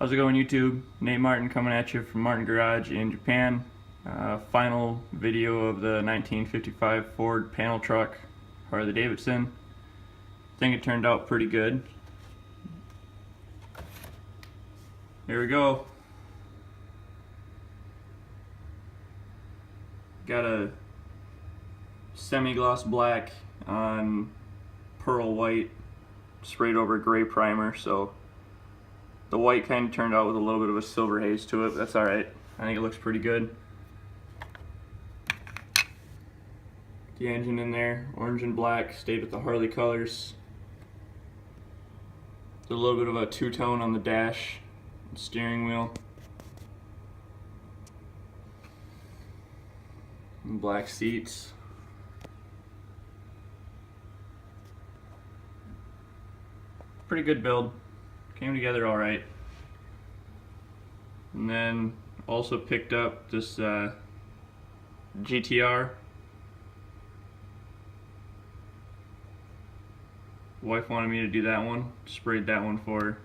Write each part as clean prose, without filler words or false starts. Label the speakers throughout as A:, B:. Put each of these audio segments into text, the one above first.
A: How's it going, YouTube? Nate Martin coming at you from Martin Garage in Japan. Final video of the 1955 Ford panel truck, Harley Davidson. I think it turned out pretty good. Here we go. Got a semi-gloss black on pearl white, sprayed over gray primer, so the white kind of turned out with a little bit of a silver haze to it, but that's alright. I think it looks pretty good. The engine in there, orange and black, stayed with the Harley colors. There's a little bit of a two-tone on the dash and steering wheel. And black seats. Pretty good build. Came together all right. And then also picked up this GTR. Wife wanted me to do that one. Sprayed that one for her.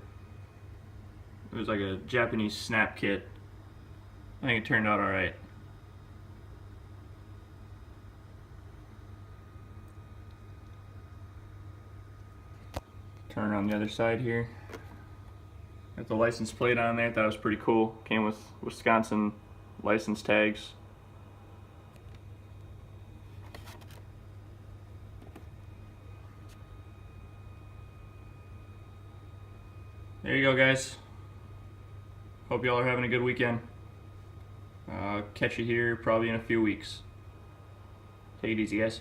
A: It was like a Japanese snap kit. I think it turned out all right. Turn on the other side here. Got the license plate on there. Thought it was pretty cool. Came with Wisconsin license tags. There you go, guys. Hope y'all are having a good weekend. Catch you here probably in a few weeks. Take it easy, guys.